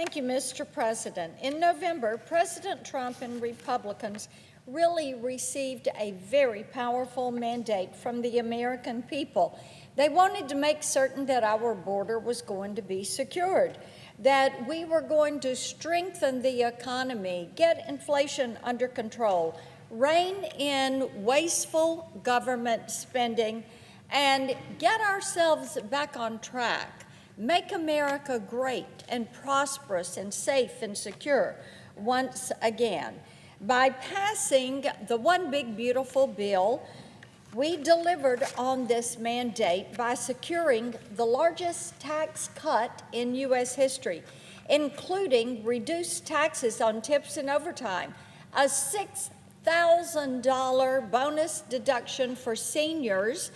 Thank you, Mr. President. In November, President Trump and Republicans really received a very powerful mandate from the American people. They wanted to make certain that our border was going to be secured, that we were going to strengthen the economy, get inflation under control, rein in wasteful government spending, and get ourselves back on track. Make America great and prosperous and safe and secure once again. By passing the One Big Beautiful Bill, we delivered on this mandate by securing the largest tax cut in U.S. history, including reduced taxes on tips and overtime, a $6,000 bonus deduction for seniors,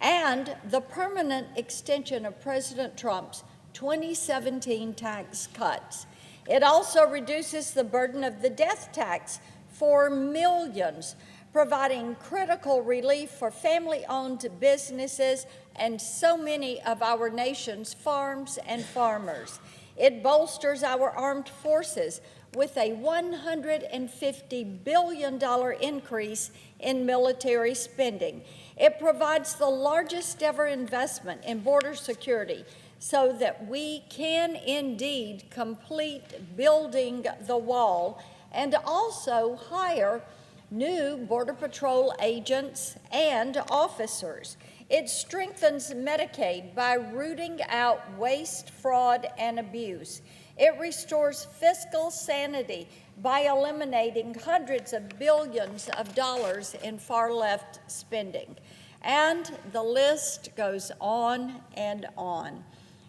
and the permanent extension of President Trump's 2017 tax cuts. It also reduces the burden of the death tax for millions, providing critical relief for family-owned businesses and so many of our nation's farms and farmers. It bolsters our armed forces with a $150 billion increase in military spending. It provides the largest ever investment in border security so that we can indeed complete building the wall and also hire new Border Patrol agents and officers. It strengthens Medicaid by rooting out waste, fraud, and abuse. It restores fiscal sanity by eliminating hundreds of billions of dollars in far-left spending. And the list goes on and on.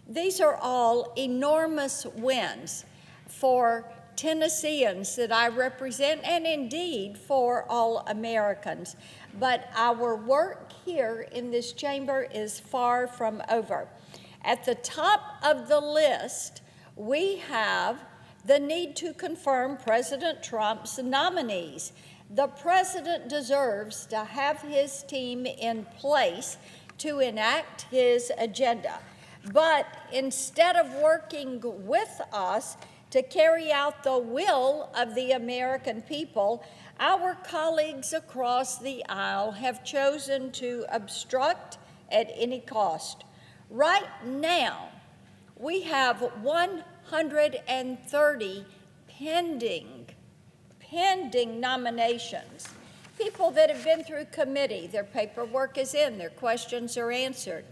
These are all enormous wins for Tennesseans that I represent, and indeed for all Americans. But our work here in this chamber is far from over. At the top of the list, we have the need to confirm President Trump's nominees. The president deserves to have his team in place to enact his agenda. But instead of working with us to carry out the will of the American people, our colleagues across the aisle have chosen to obstruct at any cost. Right now, we have 130 pending nominations. People that have been through committee, their paperwork is in, their questions are answered.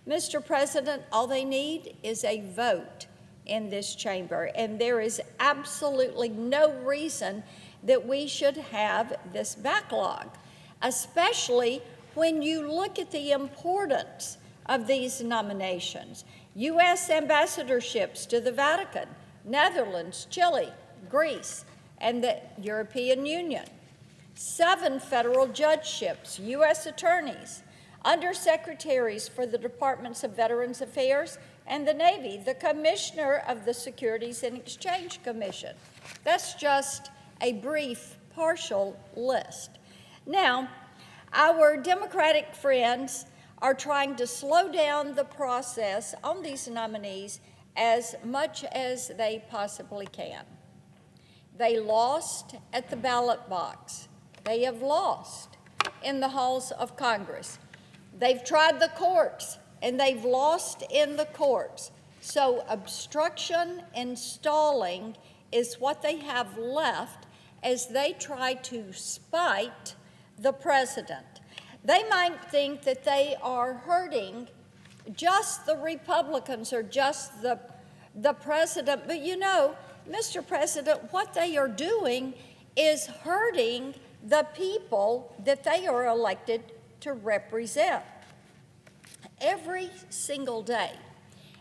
Mr. President, all they need is a vote in this chamber, and there is absolutely no reason that we should have this backlog, especially when you look at the importance of these nominations. U.S. ambassadorships to the Vatican, Netherlands, Chile, Greece, and the European Union. 7 federal judgeships, U.S. attorneys, under-secretaries for the Departments of Veterans Affairs and the Navy, the Commissioner of the Securities and Exchange Commission. That's just a brief, partial list. Now, our Democratic friends are trying to slow down the process on these nominees as much as they possibly can. They lost at the ballot box. They have lost in the halls of Congress. They've tried the courts, and they've lost in the courts. So obstruction and stalling is what they have left as they try to spite the president. They might think that they are hurting just the Republicans or just the president, but you know, Mr. President, what they are doing is hurting the people that they are elected to represent. Every single day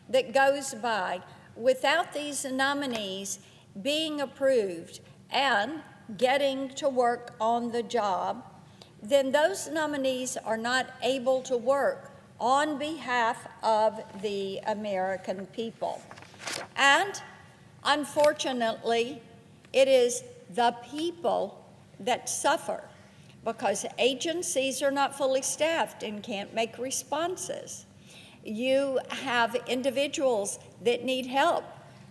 that goes by without these nominees being approved and getting to work on the job, then those nominees are not able to work on behalf of the American people. And unfortunately, it is the people that suffer because agencies are not fully staffed and can't make responses. You have individuals that need help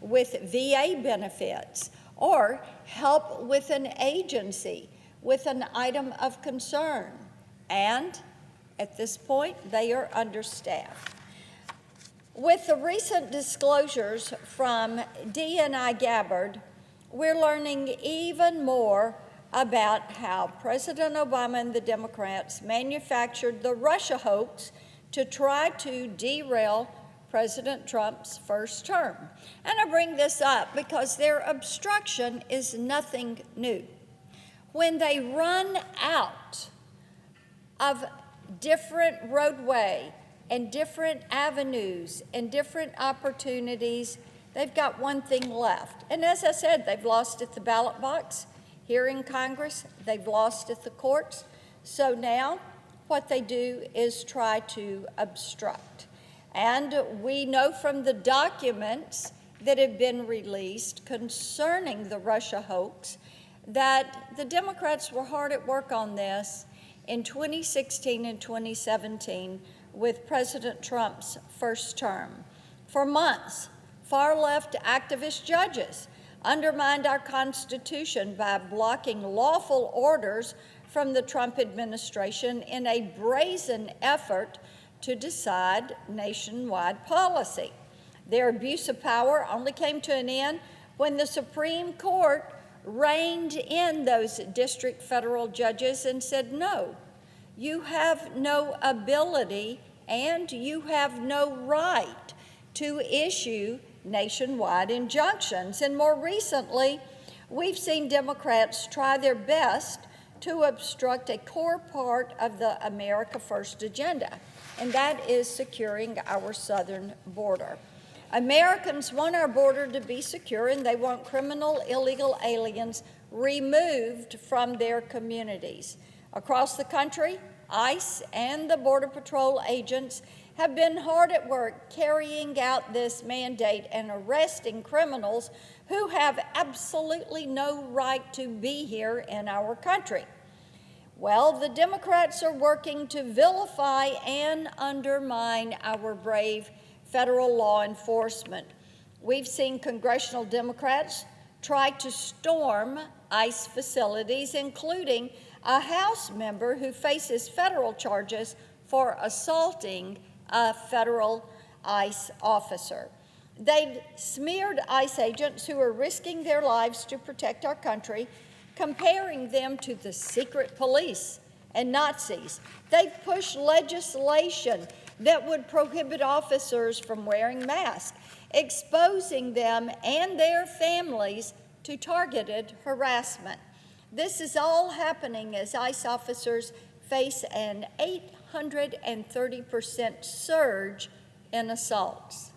with VA benefits or help with an agency with an item of concern. And at this point, they are understaffed. With the recent disclosures from DNI Gabbard, we're learning even more about how President Obama and the Democrats manufactured the Russia hoax to try to derail President Trump's first term. And I bring this up because their obstruction is nothing new. When they run out of different roadway and different avenues and different opportunities, they've got one thing left. And as I said, they've lost at the ballot box. Here in Congress, they've lost at the courts. So now what they do is try to obstruct. And we know from the documents that have been released concerning the Russia hoax that the Democrats were hard at work on this in 2016 and 2017 with President Trump's first term. For months, far-left activist judges undermined our Constitution by blocking lawful orders from the Trump administration in a brazen effort to decide nationwide policy. Their abuse of power only came to an end when the Supreme Court reined in those district federal judges and said, no, you have no ability and you have no right to issue nationwide injunctions. And more recently, we've seen Democrats try their best to obstruct a core part of the America First agenda, and that is securing our southern border. Americans want our border to be secure, and they want criminal, illegal aliens removed from their communities. Across the country, ICE and the Border Patrol agents have been hard at work carrying out this mandate and arresting criminals who have absolutely no right to be here in our country. Well, the Democrats are working to vilify and undermine our brave federal law enforcement. We've seen congressional Democrats try to storm ICE facilities, including a House member who faces federal charges for assaulting a federal ICE officer. They've smeared ICE agents who are risking their lives to protect our country, comparing them to the secret police and Nazis. They've pushed legislation that would prohibit officers from wearing masks, exposing them and their families to targeted harassment. This is all happening as ICE officers face an 830% surge in assaults.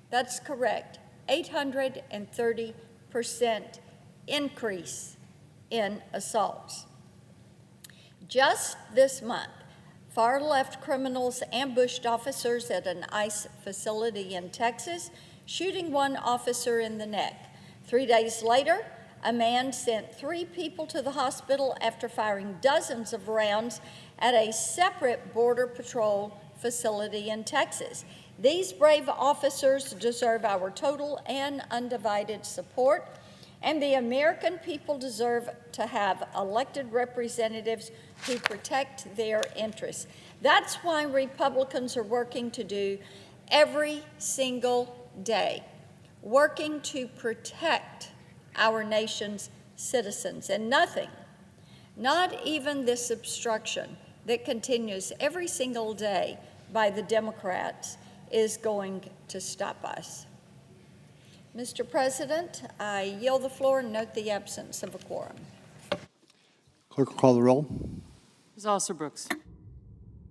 That's correct, 830% increase in assaults. Just this month, far-left criminals ambushed officers at an ICE facility in Texas, shooting one officer in the neck. 3 days later, a man sent 3 people to the hospital after firing dozens of rounds at a separate Border Patrol facility in Texas. These brave officers deserve our total and undivided support, and the American people deserve to have elected representatives who protect their interests. That's why Republicans are working to do every single day, working to protect our nation's citizens. And nothing, not even this obstruction that continues every single day by the Democrats, is going to stop us. Mr. President, I yield the floor and note the absence of a quorum. Clerk will call the roll. Ms. Alston-Brooks.